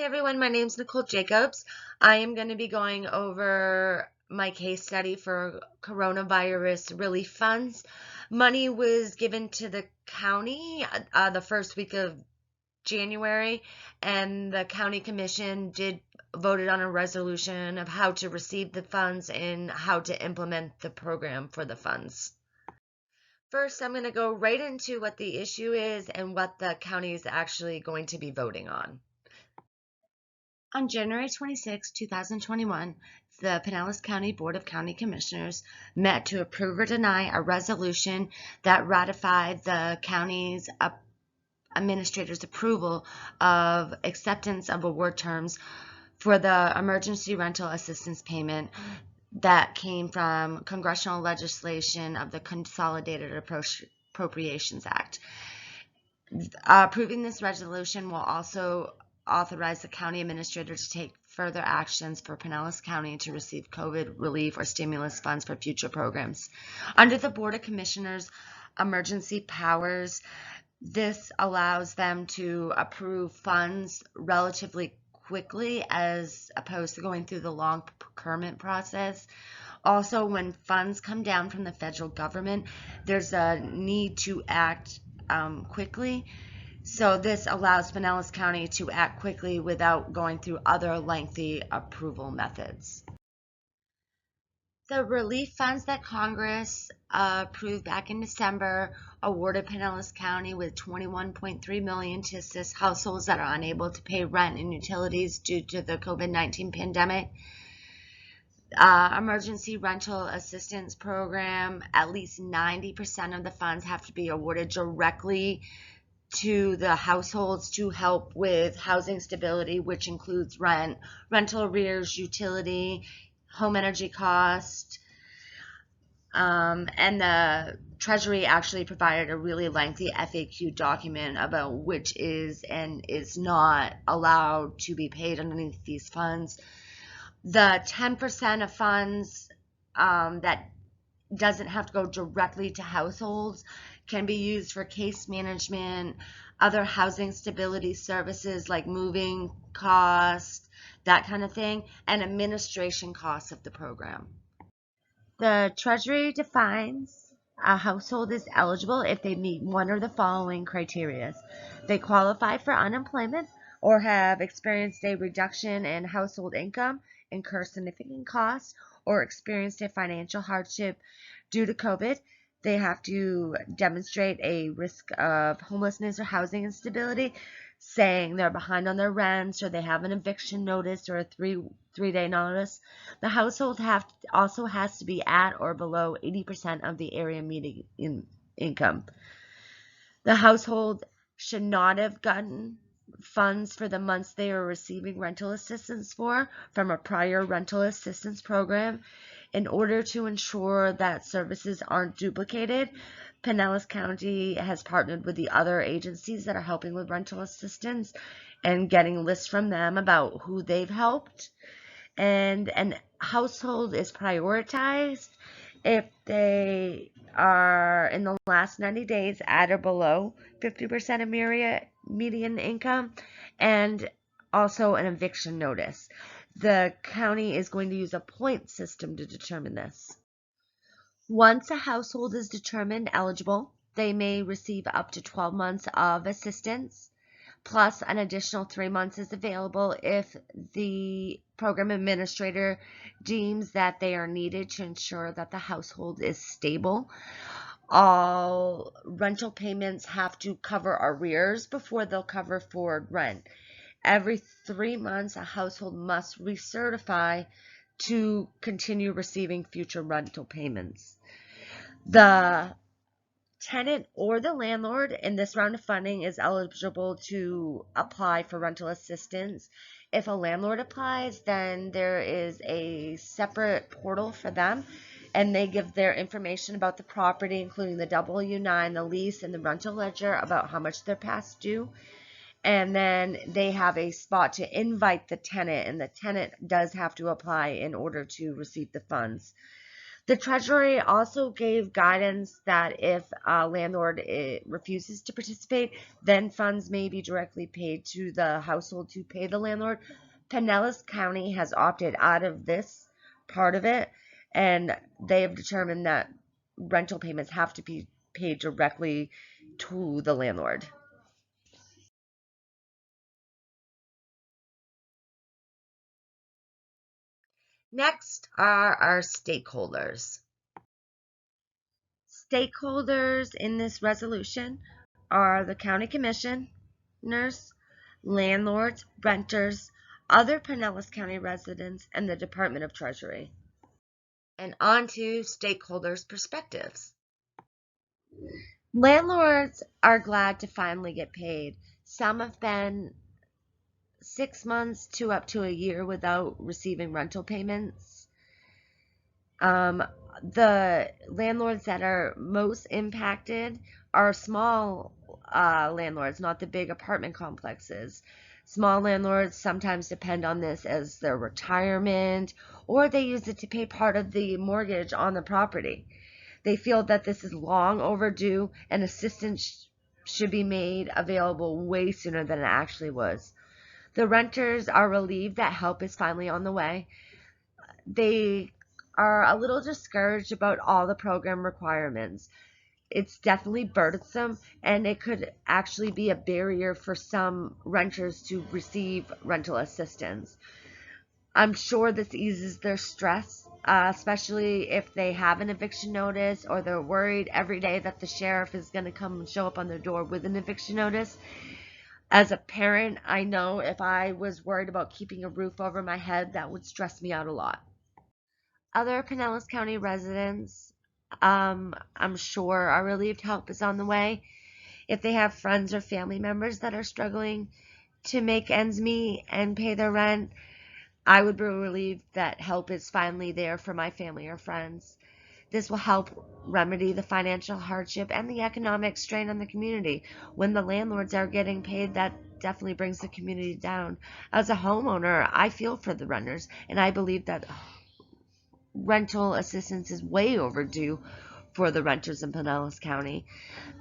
Hi everyone, my name is Nicole Jacobs. I am going to be going over my case study for coronavirus relief funds. Money was given to the county the first week of January, and the county commission voted on a resolution of how to receive the funds and how to implement the program for the funds. First, I'm going to go right into what the issue is and what the county is actually going to be voting on. On January 26, 2021, the Pinellas County Board of County Commissioners met to approve or deny a resolution that ratified the county's administrator's approval of acceptance of award terms for the emergency rental assistance payment that came from congressional legislation of the Consolidated Appropriations Act. Approving this resolution will also authorize the county administrator to take further actions for Pinellas County to receive COVID relief or stimulus funds for future programs. Under the Board of Commissioners' emergency powers, this allows them to approve funds relatively quickly as opposed to going through the long procurement process. Also, when funds come down from the federal government, there's a need to act quickly. So this allows Pinellas County to act quickly without going through other lengthy approval methods. The relief funds that Congress approved back in December awarded Pinellas County with $21.3 million to assist households that are unable to pay rent and utilities due to the COVID-19 pandemic. Emergency rental assistance program, at least 90% of the funds have to be awarded directly to the households to help with housing stability, which includes rent, rental arrears, utility, home energy cost. And the Treasury actually provided a really lengthy FAQ document about which is and is not allowed to be paid underneath these funds. The 10% of funds that doesn't have to go directly to households can be used for case management, other housing stability services like moving costs, that kind of thing, and administration costs of the program. The Treasury defines a household is eligible if they meet one of the following criteria. They qualify for unemployment or have experienced a reduction in household income, incur significant costs, or experienced a financial hardship due to COVID. They have to demonstrate a risk of homelessness or housing instability, saying they're behind on their rents or they have an eviction notice or a three-day notice. The household also has to be at or below 80% of the area median income. The household should not have gotten funds for the months they are receiving rental assistance from a prior rental assistance program. In order to ensure that services aren't duplicated, Pinellas County has partnered with the other agencies that are helping with rental assistance and getting lists from them about who they've helped. And an household is prioritized if they are in the last 90 days at or below 50% of median income, and also an eviction notice. The county is going to use a point system to determine this. Once a household is determined eligible, they may receive up to 12 months of assistance, plus an additional 3 months is available if the program administrator deems that they are needed to ensure that the household is stable. All rental payments have to cover arrears before they'll cover forward rent. Every 3 months, a household must recertify to continue receiving future rental payments. The tenant or the landlord in this round of funding is eligible to apply for rental assistance. If a landlord applies, then there is a separate portal for them, and they give their information about the property, including the W-9, the lease, and the rental ledger about how much they're past due. And then they have a spot to invite the tenant, and the tenant does have to apply in order to receive the funds. The Treasury also gave guidance that if a landlord refuses to participate, then funds may be directly paid to the household to pay the landlord. Pinellas County has opted out of this part of it, and they have determined that rental payments have to be paid directly to the landlord. Next are our stakeholders. Stakeholders in this resolution are the county commissioners, landlords, renters, other Pinellas County residents, and the Department of Treasury. And on to stakeholders' perspectives. Landlords are glad to finally get paid. Some have been 6 months to up to a year without receiving rental payments. The landlords that are most impacted are small landlords, not the big apartment complexes. Small landlords sometimes depend on this as their retirement, or they use it to pay part of the mortgage on the property. They feel that this is long overdue and assistance should be made available way sooner than it actually was. The renters are relieved that help is finally on the way. They are a little discouraged about all the program requirements. It's definitely burdensome, and it could actually be a barrier for some renters to receive rental assistance. I'm sure this eases their stress, especially if they have an eviction notice or they're worried every day that the sheriff is going to come and show up on their door with an eviction notice. As a parent, I know if I was worried about keeping a roof over my head, that would stress me out a lot. Other Pinellas County residents, I'm sure, are relieved help is on the way. If they have friends or family members that are struggling to make ends meet and pay their rent, I would be relieved that help is finally there for my family or friends. This will help remedy the financial hardship and the economic strain on the community. When the landlords are getting paid, that definitely brings the community down. As a homeowner, I feel for the renters, and I believe that rental assistance is way overdue for the renters in Pinellas County.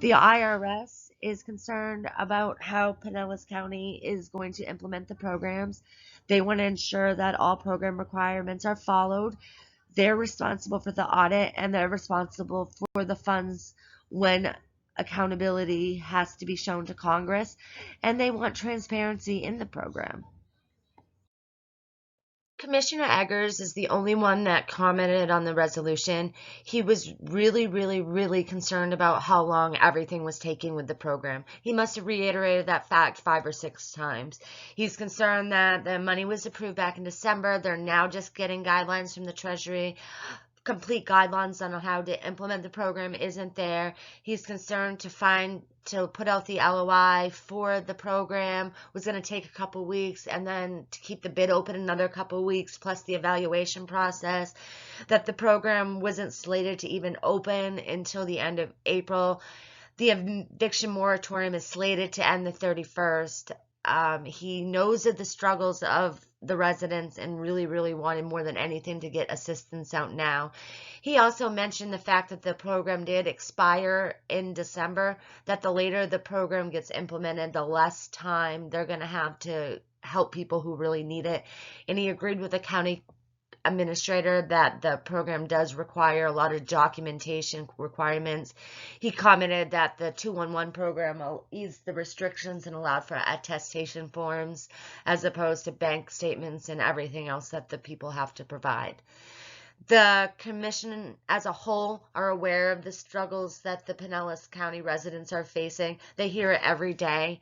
The IRS is concerned about how Pinellas County is going to implement the programs. They want to ensure that all program requirements are followed. They're responsible for the audit, and they're responsible for the funds when accountability has to be shown to Congress, and they want transparency in the program. Commissioner Eggers is the only one that commented on the resolution. He was really concerned about how long everything was taking with the program. He must have reiterated that fact 5 or 6 times. He's concerned that the money was approved back in December. They're now just getting guidelines from the Treasury. Complete guidelines on how to implement the program isn't there. He's concerned to put out the LOI for the program was going to take a couple weeks, and then to keep the bid open another couple weeks, plus the evaluation process, that the program wasn't slated to even open until the end of April. The eviction moratorium is slated to end the 31st. He knows of the struggles of the residents and really wanted more than anything to get assistance out now. He also mentioned the fact that the program did expire in December, that the later the program gets implemented, the less time they're going to have to help people who really need it. And he agreed with the county administrator that the program does require a lot of documentation requirements. He commented that the 211 program will ease the restrictions and allowed for attestation forms as opposed to bank statements and everything else that the people have to provide. The commission as a whole are aware of the struggles that the Pinellas County residents are facing. They hear it every day.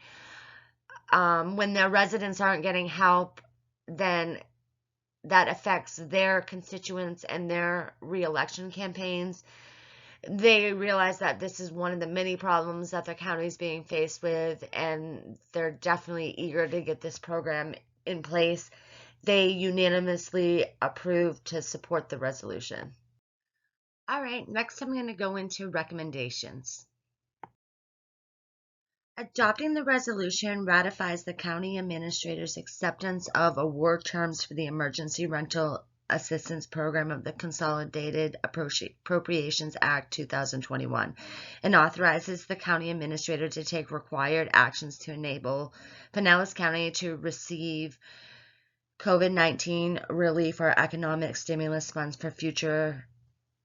When their residents aren't getting help, then that affects their constituents and their re-election campaigns. They realize that this is one of the many problems that the county is being faced with, and they're definitely eager to get this program in place. They unanimously approved to support the resolution. All right, next I'm going to go into recommendations. Adopting the resolution ratifies the county administrator's acceptance of award terms for the emergency rental Assistance Program of the Consolidated Appropriations Act 2021 and authorizes the county administrator to take required actions to enable Pinellas County to receive COVID-19 relief or economic stimulus funds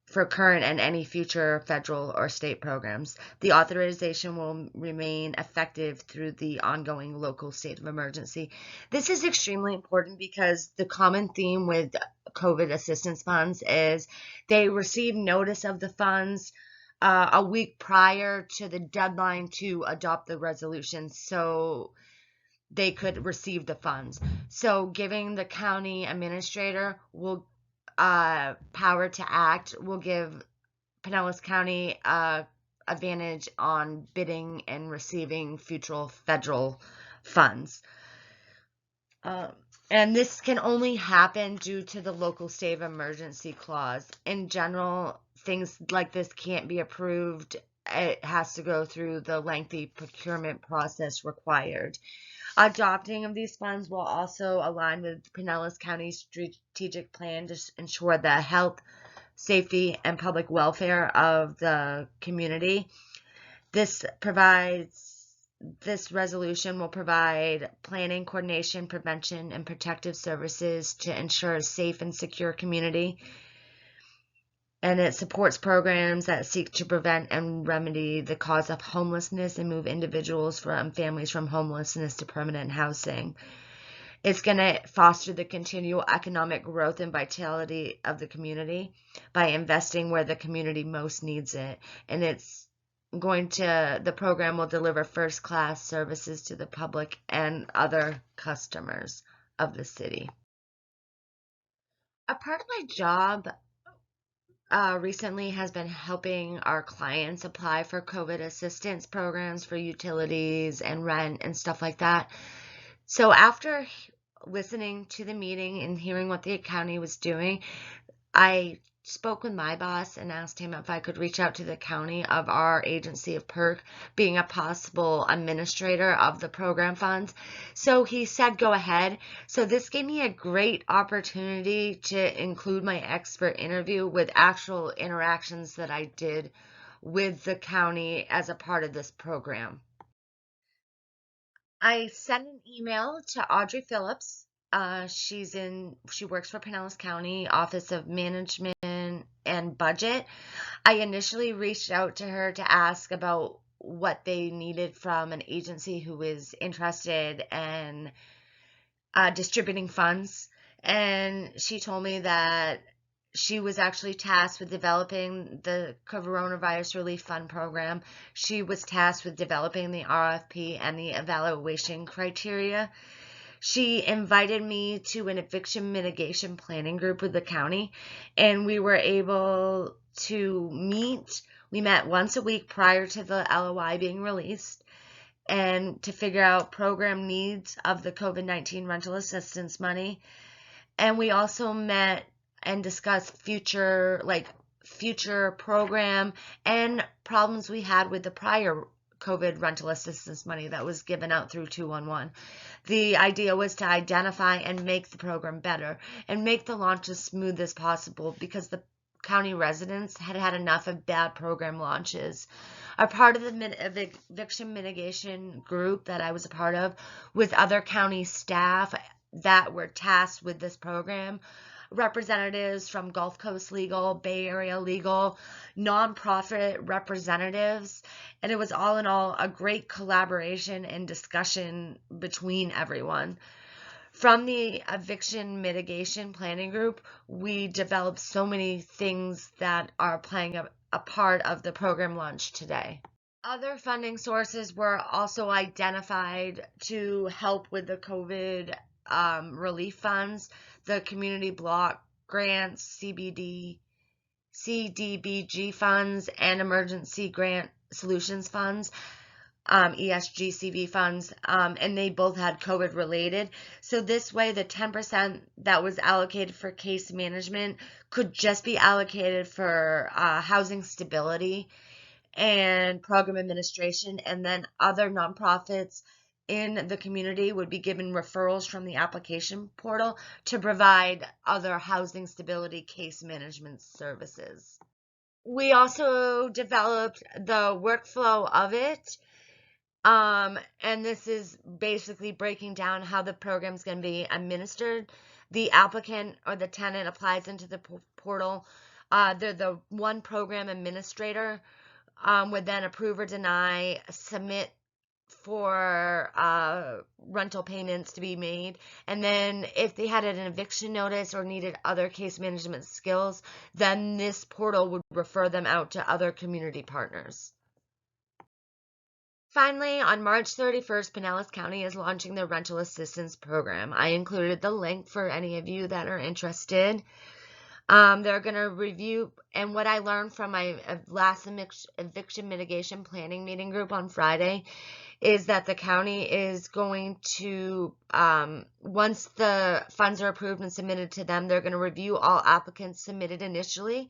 for current and any future federal or state programs. The authorization will remain effective through the ongoing local state of emergency. This is extremely important because the common theme with COVID assistance funds is they receive notice of the funds a week prior to the deadline to adopt the resolution, so they could receive the funds. So giving the county administrator will power to act will give Pinellas County advantage on bidding and receiving future federal funds. And this can only happen due to the local state of emergency clause. In general, things like this can't be approved. It has to go through the lengthy procurement process required. Adopting of these funds will also align with Pinellas County's strategic plan to ensure the health, safety, and public welfare of the community. This resolution will provide planning, coordination, prevention, and protective services to ensure a safe and secure community. And it supports programs that seek to prevent and remedy the cause of homelessness and move individuals from families from homelessness to permanent housing. It's going to foster the continual economic growth and vitality of the community by investing where the community most needs it. And the program will deliver first-class services to the public and other customers of the city. A part of my job recently has been helping our clients apply for COVID assistance programs for utilities and rent and stuff like that. So after listening to the meeting and hearing what the county was doing, I spoke with my boss and asked him if I could reach out to the county of our agency of PERC being a possible administrator of the program funds. So he said, go ahead. So this gave me a great opportunity to include my expert interview with actual interactions that I did with the county as a part of this program. I sent an email to Audrey Phillips. She works for Pinellas County Office of Management and Budget. I initially reached out to her to ask about what they needed from an agency who is interested in distributing funds. And she told me that she was actually tasked with developing the Coronavirus Relief Fund program. She was tasked with developing the RFP and the evaluation criteria. She invited me to an eviction mitigation planning group with the county, and we were able to meet. We met once a week prior to the LOI being released and to figure out program needs of the COVID-19 rental assistance money. And we also met and discussed future program and problems we had with the prior COVID rental assistance money that was given out through 211. The idea was to identify and make the program better and make the launch as smooth as possible because the county residents had had enough of bad program launches. A part of the eviction mitigation group that I was a part of with other county staff that were tasked with this program, representatives from Gulf Coast Legal, Bay Area Legal, nonprofit representatives, and it was all in all a great collaboration and discussion between everyone. From the eviction mitigation planning group, we developed so many things that are playing a part of the program launch today. Other funding sources were also identified to help with the COVID relief funds, the community block grants, CDBG funds, and emergency grant solutions funds, ESGCV funds, and they both had COVID related. So this way, the 10% that was allocated for case management could just be allocated for housing stability and program administration, and then other nonprofits in the community would be given referrals from the application portal to provide other housing stability case management services. We also developed the workflow of it. And this is basically breaking down how the program is going to be administered. The applicant or the tenant applies into the portal. They're the one program administrator, would then approve or deny, submit for rental payments to be made. And then if they had an eviction notice or needed other case management skills, then this portal would refer them out to other community partners. Finally, on March 31st, Pinellas County is launching their rental assistance program. I included the link for any of you that are interested. They're going to review, and what I learned from my last eviction mitigation planning meeting group on Friday is that the county is going to, once the funds are approved and submitted to them, they're going to review all applicants submitted initially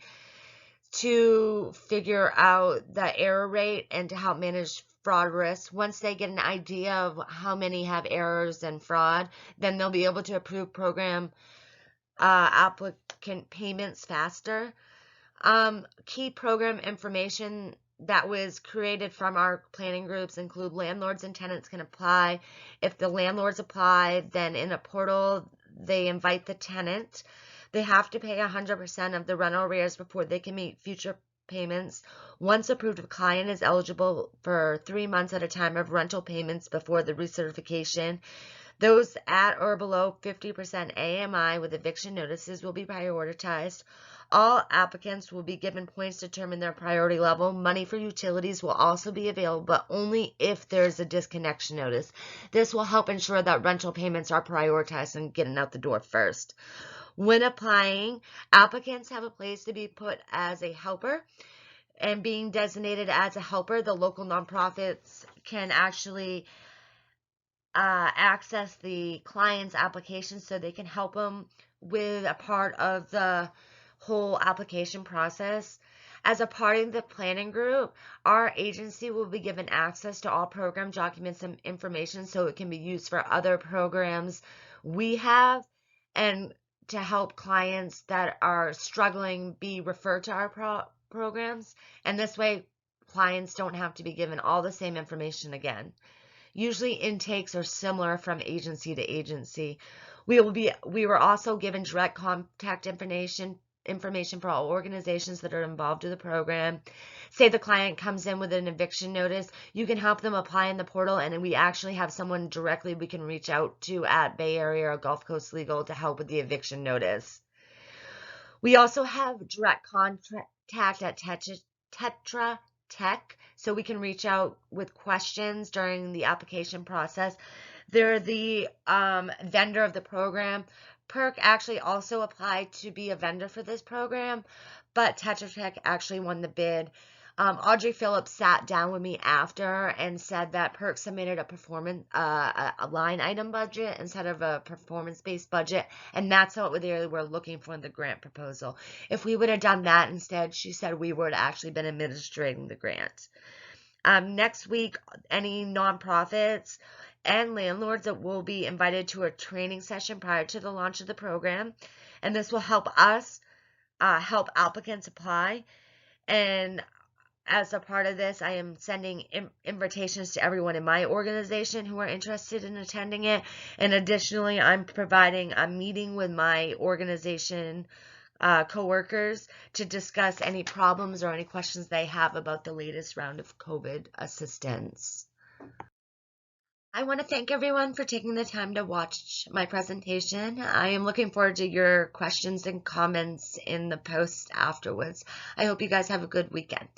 to figure out the error rate and to help manage fraud risk. Once they get an idea of how many have errors and fraud, then they'll be able to approve program applicant payments faster. Key program information that was created from our planning groups include landlords and tenants can apply. If the landlords apply, then in a portal, they invite the tenant. They have to pay 100% of the rental arrears before they can meet future payments. Once approved, a client is eligible for 3 months at a time of rental payments before the recertification. Those at or below 50% AMI with eviction notices will be prioritized. All applicants will be given points to determine their priority level. Money for utilities will also be available, but only if there's a disconnection notice. This will help ensure that rental payments are prioritized and getting out the door first. When applying, applicants have a place to be put as a helper. And being designated as a helper, the local nonprofits can actually access the client's application so they can help them with a part of the whole application process. As a part of the planning group, our agency will be given access to all program documents and information so it can be used for other programs we have, and to help clients that are struggling be referred to our programs. And this way, clients don't have to be given all the same information again. Usually intakes are similar from agency to agency. We were also given direct contact information for all organizations that are involved in the program. Say the client comes in with an eviction notice, you can help them apply in the portal, and we actually have someone directly we can reach out to at Bay Area or Gulf Coast Legal to help with the eviction notice. We also have direct contact at Tetra Tech, so we can reach out with questions during the application process. They're the vendor of the program. PERC actually also applied to be a vendor for this program, but Tetra Tech actually won the bid. Audrey Phillips sat down with me after and said that PERC submitted a performance a line item budget instead of a performance-based budget, and that's what they were looking for in the grant proposal. If we would have done that instead, she said we would have actually been administrating the grant. Next week, any nonprofits and landlords that will be invited to a training session prior to the launch of the program, and this will help us help applicants apply. And as a part of this, I am sending invitations to everyone in my organization who are interested in attending it. And additionally, I'm providing a meeting with my organization coworkers to discuss any problems or any questions they have about the latest round of COVID assistance. I want to thank everyone for taking the time to watch my presentation. I am looking forward to your questions and comments in the post afterwards. I hope you guys have a good weekend.